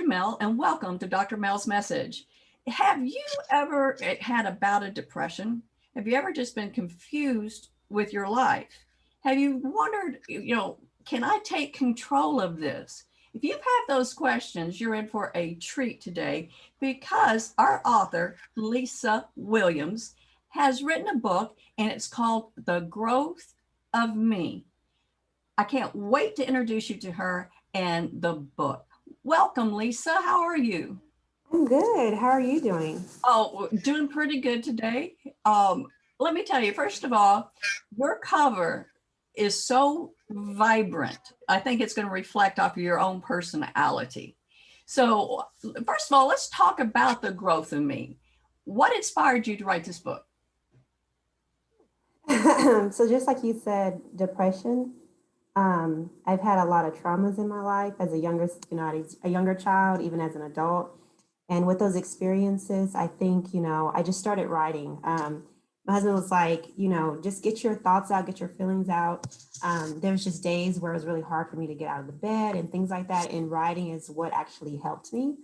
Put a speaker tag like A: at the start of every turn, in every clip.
A: Dr. Mel, and welcome to Dr. Mel's Message. Have you ever had a bout of depression? Have you ever just been confused with your life? Have you wondered, can I take control of this? If you've had those questions, you're in for a treat today because our author, Lisa Williams, has written a book and it's called The Growth of Me. I can't wait to introduce you to her and the book. Welcome, Lisa. How are you?
B: I'm good. How are you doing?
A: Oh, doing pretty good today. Let me tell you, first of all, your cover is so vibrant. I think it's going to reflect off of your own personality. So, first of all, let's talk about the growth of me. What inspired you to write this book?
B: So just like you said, depression. I've had a lot of traumas in my life as a younger, as a younger child, even as an adult. And with those experiences, I think, I just started writing. My husband was like, just get your thoughts out, get your feelings out. There was just days where it was really hard for me to get out of the bed and things like that. And writing is what actually helped me.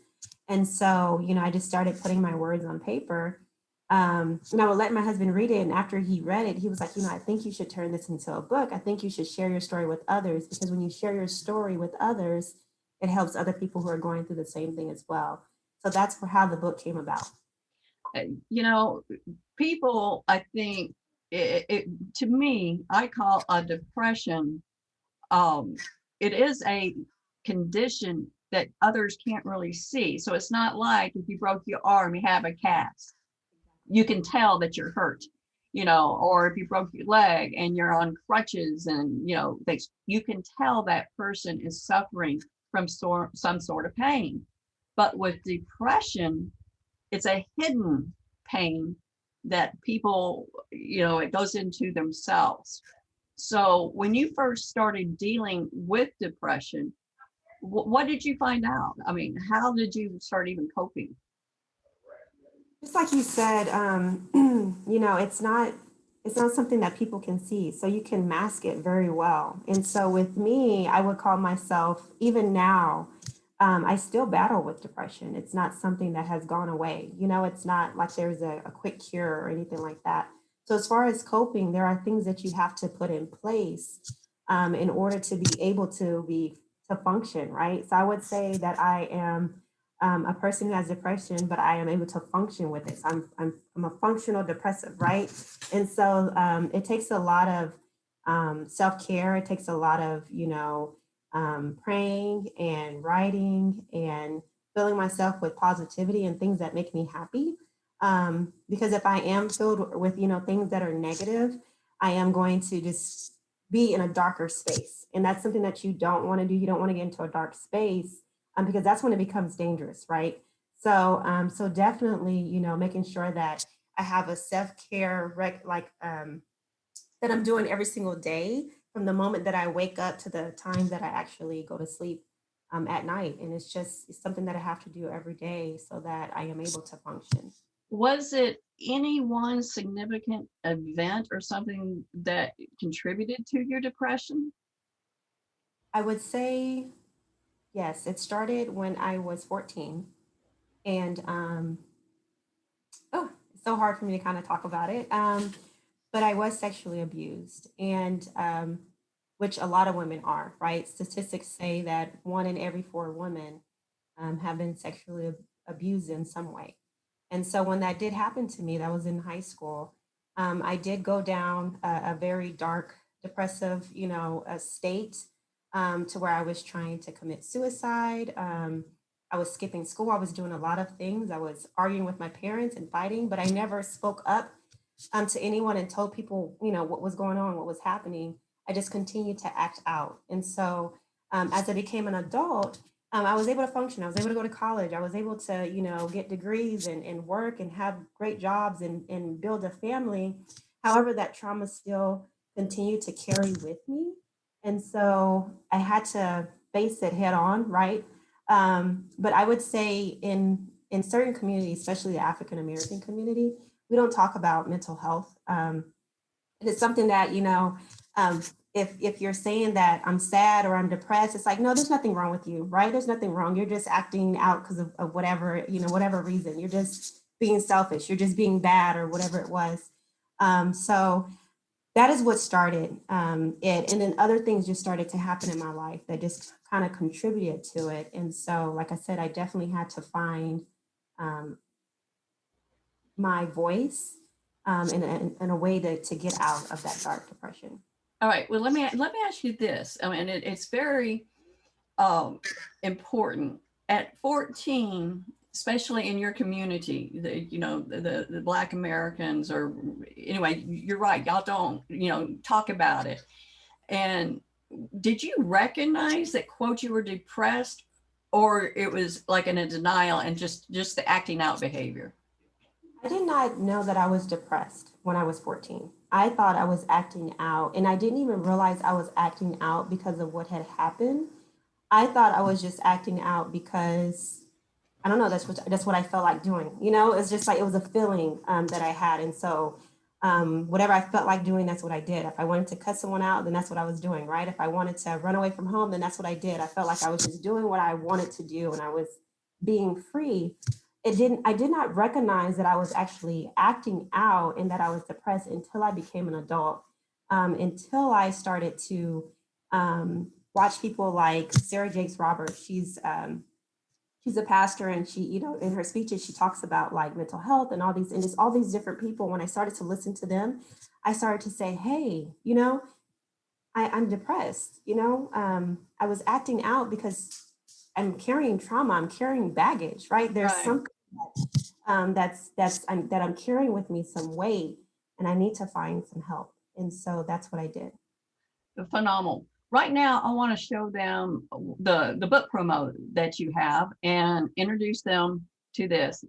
B: And so, I just started putting my words on paper. And I would let my husband read it. And after he read it, he was like, I think you should turn this into a book. I think you should share your story with others because when you share your story with others, it helps other people who are going through the same thing as well. So that's how the book came about.
A: Uh, You know, People, I think, to me, I call a depression, um, it is a condition that others can't really see. So it's not like if you broke your arm, you have a cast. You can tell that you're hurt, or if you broke your leg and you're on crutches and, you can tell that person is suffering from some sort of pain. But with depression, it's a hidden pain that people, it goes into themselves. So when you first started dealing with depression, what did you find out? I mean, how did you start even coping?
B: Just like you said, it's not something that people can see, so you can mask it very well. And so with me, I would call myself even now. I still battle with depression. It's not something that has gone away. It's not like there's a quick cure or anything like that. So as far as coping, there are things that you have to put in place in order to be able to function, right? So I would say that I am a person who has depression, but I am able to function with it. So I'm a functional depressive, right? And so it takes a lot of self care. It takes a lot of praying and writing and filling myself with positivity and things that make me happy. Because if I am filled with things that are negative, I am going to just be in a darker space, and that's something that you don't want to do. You don't want to get into a dark space because that's when it becomes dangerous, right? So definitely, making sure that I have a self care that I'm doing every single day from the moment that I wake up to the time that I actually go to sleep at night, and it's something that I have to do every day so that I am able to function.
A: Was it any one significant event or something that contributed to your depression?
B: I would say yes. It started when I was 14, and oh, it's so hard for me to kind of talk about it. But I was sexually abused, and which a lot of women are, right? Statistics say that 1 in every 4 women have been sexually abused in some way. And so when that did happen to me, that was in high school, I did go down a very dark, depressive, state to where I was trying to commit suicide. I was skipping school. I was doing a lot of things. I was arguing with my parents and fighting, but I never spoke up to anyone and told people, what was going on, what was happening. I just continued to act out. And so as I became an adult, I was able to function. I was able to go to college. I was able to, get degrees and work and have great jobs and build a family. However, that trauma still continued to carry with me. And so I had to face it head on, right? But I would say in certain communities, especially the African American community, we don't talk about mental health. It is something that um, if you're saying that I'm sad or I'm depressed, it's like, no, there's nothing wrong with you, right? There's nothing wrong. You're just acting out because of whatever, whatever reason. You're just being selfish. You're just being bad or whatever it was. So that is what started it. And then other things just started to happen in my life that just kind of contributed to it. And so, like I said, I definitely had to find um, my voice in a way to get out of that dark depression.
A: All right. Well, let me ask you this. I mean, it's very um, important at 14, especially in your community. The Black Americans, or anyway, you're right. Y'all don't talk about it. And did you recognize that, quote, you were depressed, or it was like in a denial and just the acting out behavior?
B: I did not know that I was depressed when I was 14. I thought I was acting out, and I didn't even realize I was acting out because of what had happened. I thought I was just acting out because I don't know. That's what I felt like doing. It's just like it was a feeling that I had, and so whatever I felt like doing, that's what I did. If I wanted to cut someone out, then that's what I was doing, right? If I wanted to run away from home, then that's what I did. I felt like I was just doing what I wanted to do, and I was being free. I did not recognize that I was actually acting out and that I was depressed until I became an adult. Until I started to watch people like Sarah Jakes Roberts. She's a pastor, and she, in her speeches, she talks about like mental health and just all these different people. When I started to listen to them, I started to say, hey, I'm depressed. I was acting out because I'm carrying trauma. I'm carrying baggage, right? There's
A: Right.
B: something that I'm carrying with me, some weight, and I need to find some help. And so that's what I did.
A: Phenomenal. Right now, I want to show them the book promo that you have and introduce them to this.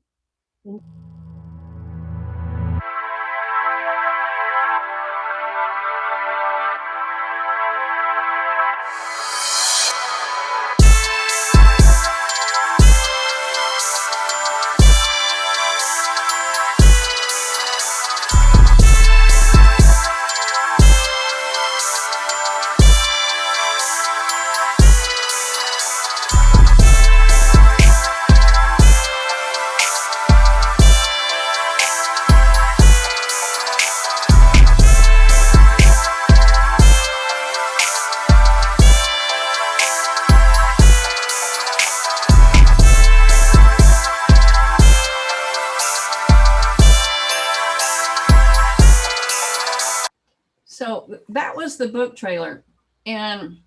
A: So that was the book trailer. And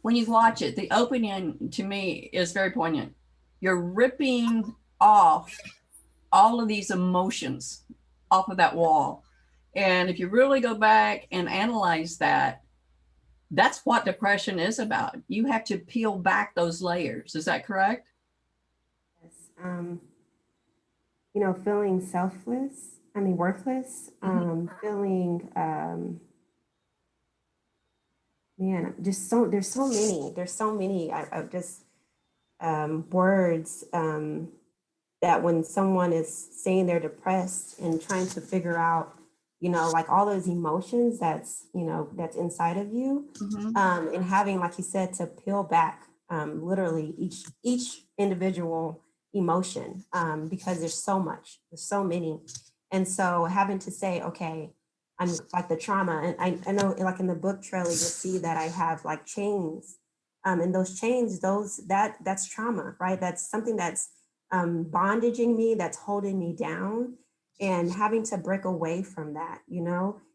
A: when you watch it, the opening to me is very poignant. You're ripping off all of these emotions off of that wall. And if you really go back and analyze that, that's what depression is about. You have to peel back those layers. Is that correct?
B: Yes. Feeling selfless, I mean, worthless,
A: Mm-hmm.
B: feeling, man, there's so many of just words that when someone is saying they're depressed and trying to figure out, like all those emotions that's inside of you,
A: Mm-hmm.
B: and having, like you said, to peel back literally each individual emotion, because there's so many, and so having to say, okay, I'm like the trauma, and I know like in the book trailer you'll see that I have like chains, and those chains, that's trauma, right? That's something that's bondaging me, that's holding me down, and having to break away from that,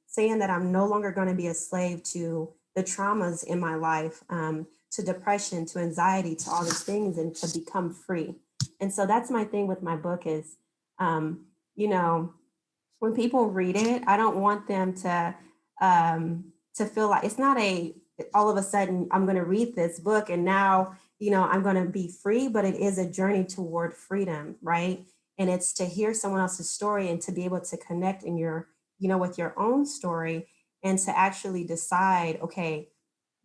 B: saying that I'm no longer going to be a slave to the traumas in my life, to depression, to anxiety, to all these things, and to become free. And so that's my thing with my book is, um, you know, when people read it, I don't want them to feel like it's not a all of a sudden I'm going to read this book and now I'm going to be free, but it is a journey toward freedom, right? And it's to hear someone else's story and to be able to connect in your with your own story, and to actually decide, okay,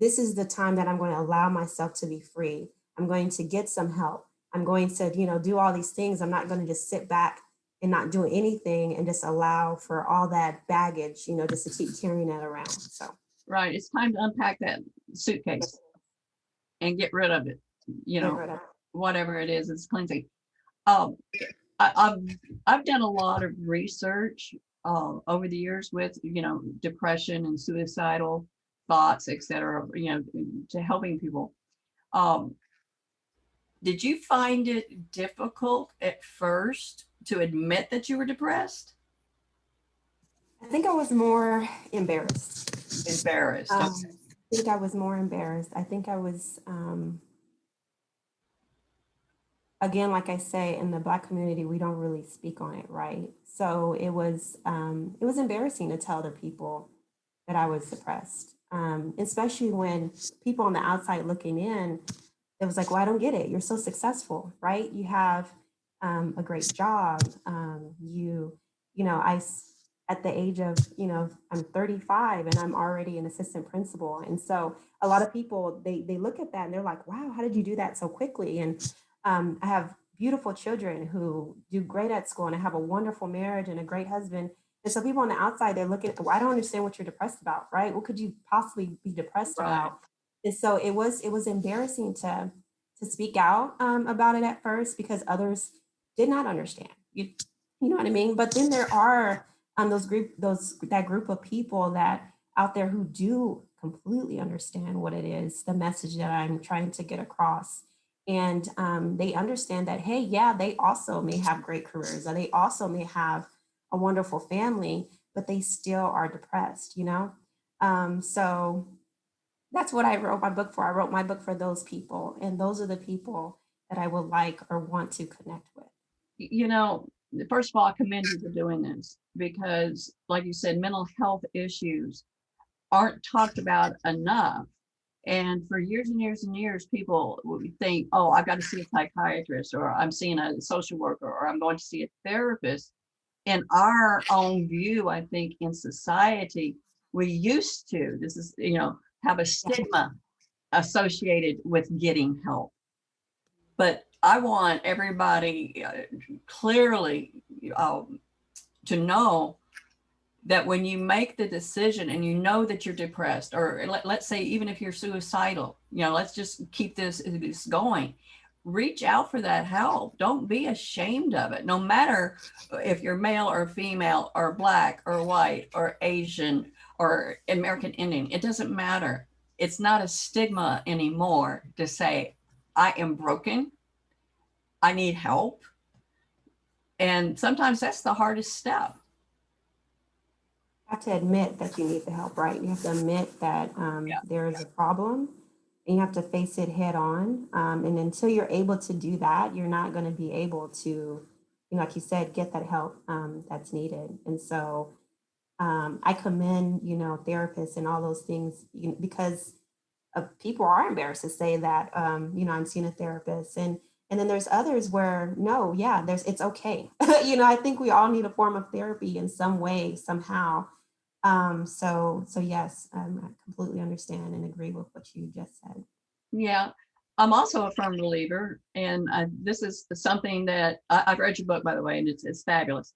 B: this is the time that I'm going to allow myself to be free. I'm going to get some help. I'm going to, do all these things. I'm not going to just sit back and not do anything and just allow for all that baggage, just to keep carrying that around. So.
A: right. It's time to unpack that suitcase and get rid of it. You
B: Get
A: know,
B: rid of.
A: whatever it is, it's cleansing. Um, I've done a lot of research over the years with depression and suicidal thoughts, etc. To helping people. Um, did you find it difficult at first to admit that you were depressed?
B: I think I was more embarrassed.
A: Embarrassed.
B: I
A: Okay.
B: think I was more embarrassed. I think I was, again, like I say, in the Black community, we don't really speak on it, right? So it was embarrassing to tell other people that I was depressed, especially when people on the outside looking in, it was like, well, I don't get it. You're so successful, right? You have a great job. You know, at the age of, I'm 35 and I'm already an assistant principal. And so a lot of people, they look at that and they're like, wow, how did you do that so quickly? And I have beautiful children who do great at school, and I have a wonderful marriage and a great husband. And so people on the outside, they're looking, well, I don't understand what you're depressed about, right? What could you possibly be depressed
A: Right.
B: about? And so it was embarrassing to speak out about it at first because others did not understand. You know what I mean? But then there are that group of people that out there who do completely understand what it is, the message that I'm trying to get across. And they understand that, hey, yeah, they also may have great careers, or they also may have a wonderful family, but they still are depressed, you know? So that's what I wrote my book for. I wrote my book for those people, and those are the people that I would like or want to connect with.
A: You know, first of all, I commend you for doing this because, like you said, mental health issues aren't talked about enough. And for years and years and years, people would think, oh, I've got to see a psychiatrist, or I'm seeing a social worker, or I'm going to see a therapist. In our own view, I think in society, we used to, this is, have a
B: Yeah.
A: stigma associated with getting help. But I want everybody clearly to know that when you make the decision and you know that you're depressed, or let's say even if you're suicidal, let's just keep this going. Reach out for that help. Don't be ashamed of it. No matter if you're male or female or black or white or Asian or American Indian, it doesn't matter. It's not a stigma anymore to say, I am broken. I need help. And sometimes that's the hardest step.
B: Have to admit that you need the help, right? You have to admit that
A: Yeah.
B: there is a problem and you have to face it head on. And until you're able to do that, you're not going to be able to, like you said, get that help that's needed. And so I commend, therapists and all those things because people are embarrassed to say that, I'm seeing a therapist. And then there's others where no, yeah, it's okay. I think we all need a form of therapy in some way, somehow. So yes, I completely understand and agree with what you just said.
A: Yeah. I'm also a firm believer, and this is something that I've read your book, by the way, and it's fabulous.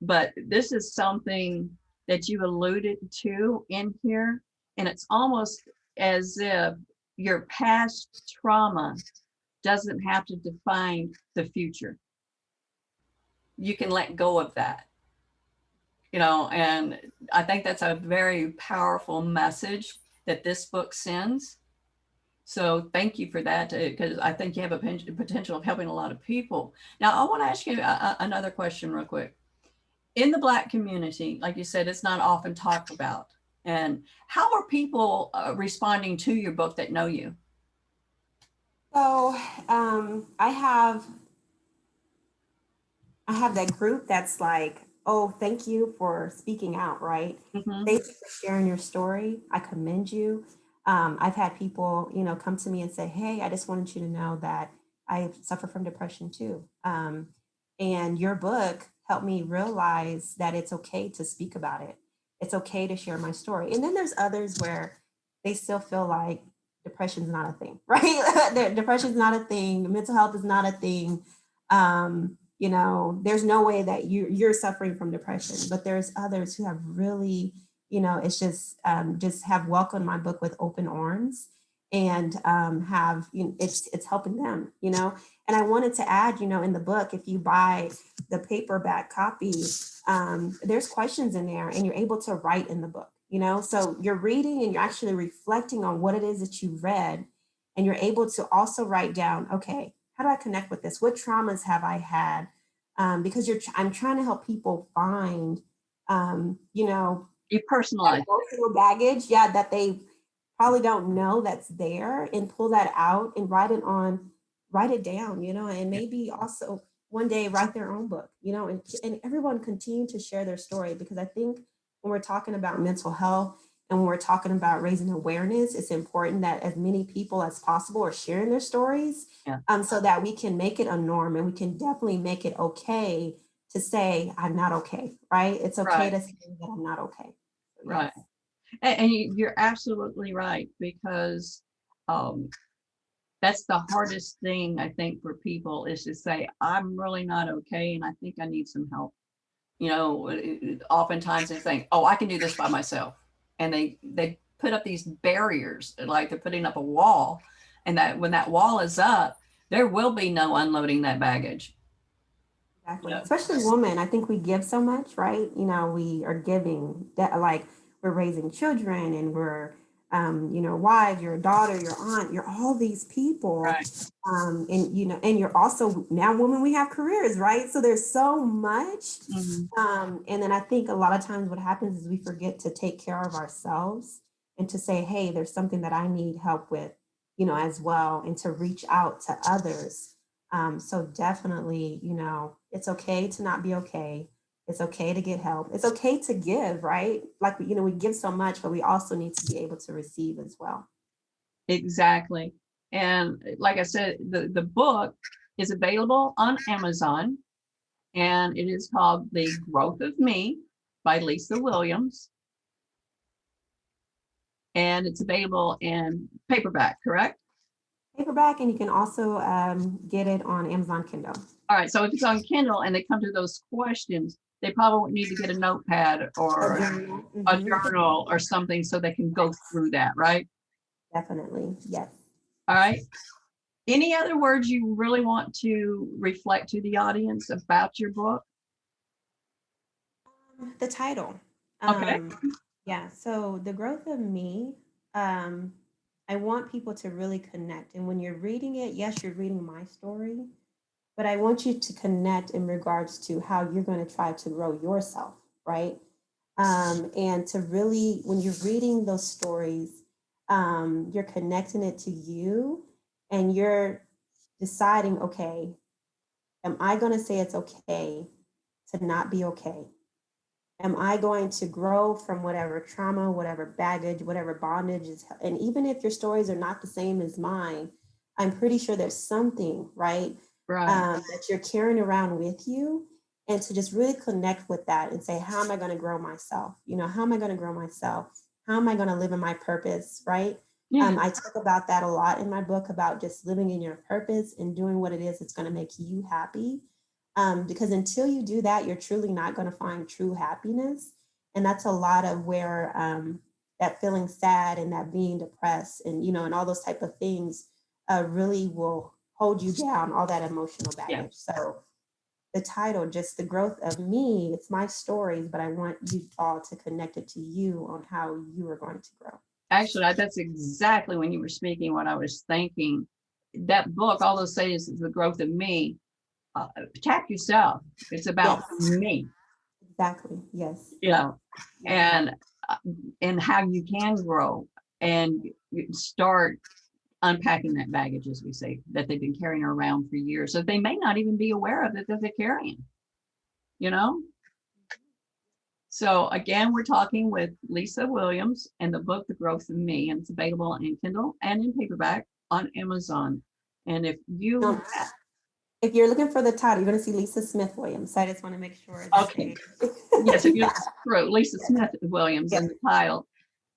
A: But this is something that you alluded to in here, and it's almost as if your past trauma doesn't have to define the future. You can let go of that, and I think that's a very powerful message that this book sends. So thank you for that, because I think you have a potential of helping a lot of people. Now, I want to ask you another question real quick. In the Black community, like you said, it's not often talked about. And how are people responding to your book that know you?
B: So I have that group that's like, oh, thank you for speaking out, right?
A: Hmm.
B: Thank you for sharing your story. I commend you. I've had people, come to me and say, hey, I just wanted you to know that I suffer from depression too. And your book helped me realize that it's okay to speak about it. It's okay to share my story. And then there's others where they still feel like depression's not a thing, right? Depression's not a thing. Mental health is not a thing. There's no way that you're suffering from depression, but there's others who have really, it's just have welcomed my book with open arms, and have, it's helping them, and I wanted to add, in the book, if you buy the paperback copy, there's questions in there, and you're able to write in the book, so you're reading and you're actually reflecting on what it is that you read, and you're able to also write down, okay, how do I connect with this? What traumas have I had? Because I'm trying to help people find, you know,
A: You
B: that
A: personalize.
B: emotional baggage, yeah, that they probably don't know that's there, and pull that out and write it down, and maybe also one day write their own book, and everyone continue to share their story, because I think when we're talking about mental health and when we're talking about raising awareness, it's important that as many people as possible are sharing their stories,
A: Yeah.
B: so that we can make it a norm, and we can definitely make it okay to say, I'm not okay, right? It's okay
A: Right.
B: to say that I'm not okay. So, yes.
A: Right. And you're absolutely right, because um, that's the hardest thing I think for people, is to say, I'm really not okay and I think I need some help. Oftentimes they think, oh, I can do this by myself. And they put up these barriers, like they're putting up a wall. And that when that wall is up, there will be no unloading that baggage.
B: Exactly.
A: Yeah.
B: Especially women. I think we give so much, right? We are giving that, like, we're raising children, and we're, wives, your daughter, your aunt, you're all these people.
A: Right.
B: And you're also, now women, we have careers, right? So there's so much.
A: Mhm.
B: And then I think a lot of times what happens is we forget to take care of ourselves, and to say, hey, there's something that I need help with, as well, and to reach out to others. So definitely, it's okay to not be okay. It's okay to get help. It's okay to give, right? Like, we give so much, but we also need to be able to receive as well.
A: Exactly. And like I said, the book is available on Amazon, and it is called The Growth of Me by Lisa Williams. And it's available in paperback, correct?
B: Paperback, and you can also get it on Amazon Kindle.
A: All right. So if it's on Kindle and they come to those questions, they probably need to get a notepad
B: A
A: or
B: journal.
A: a
B: Mhm.
A: journal or something so they can go
B: Yes,
A: through that, right?
B: definitely. Yes.
A: All right. Any other words you really want to reflect to the audience about your book?
B: The title.
A: Okay.
B: Yeah, so The Growth of Me, um, I want people to really connect. And when you're reading it, yes, you're reading my story, but I want you to connect in regards to how you're going to try to grow yourself, right? And to really, when you're reading those stories, you're connecting it to you, and you're deciding, okay, am I going to say it's okay to not be okay? Am I going to grow from whatever trauma, whatever baggage, whatever bondage is? And even if your stories are not the same as mine, I'm pretty sure there's something, right,
A: Right.
B: that you're carrying around with you. And to just really connect with that and say, how am I going to grow myself? How am I going to grow myself? How am I going to live in my purpose, right?
A: Yeah.
B: I talk about that a lot in my book, about just living in your purpose and doing what it is that's going to make you happy, because until you do that, you're truly not going to find true happiness. And that's a lot of where that feeling sad and that being depressed, and all those type of things really will hold you down, all that emotional
A: Yeah.
B: baggage. So the title, just The Growth of Me, it's my stories, but I want you all to connect it to you on how you are going to grow.
A: Actually, that's exactly when you were speaking what I was thinking. That book, all those say is The Growth of Me. Tap yourself. It's about
B: Yes,
A: me,
B: exactly. Yes,
A: you know,
B: yes,
A: and uh, and how you can grow and start unpacking that baggage, as we say, that they've been carrying around for years. So they may not even be aware of it that they're carrying, you know? So again, we're talking with Lisa Williams and the book, The Growth of Me, and it's available in Kindle and in paperback on Amazon. And if you,
B: um, if you're looking for the title, you're going to see Lisa Smith Williams. So I just want to make sure that
A: okay,
B: they.
A: yes, if you
B: Yeah.
A: look Lisa
B: Yes.
A: Smith Williams
B: Yes.
A: in the title,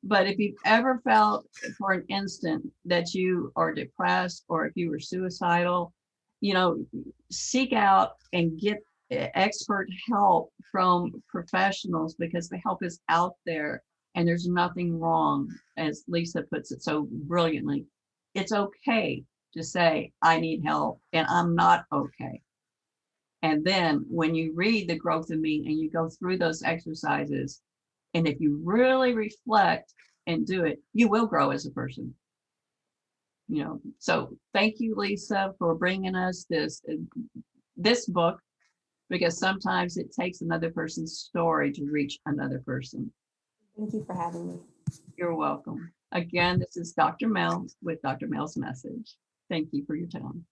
A: but if you've ever felt for an instant that you are depressed or if you were suicidal, you know, seek out and get expert help from professionals because the help is out there. And there's nothing wrong, as Lisa puts it so brilliantly. It's okay to say, I need help and I'm not okay. And then when you read The Growth of Me and you go through those exercises, and if you really reflect and do it, you will grow as a person. So thank you, Lisa, for bringing us this book, because sometimes it takes another person's story to reach another person.
B: Thank you for having me.
A: You're welcome. Again, this is Dr. Mel with Dr. Mel's Message. Thank you for your time.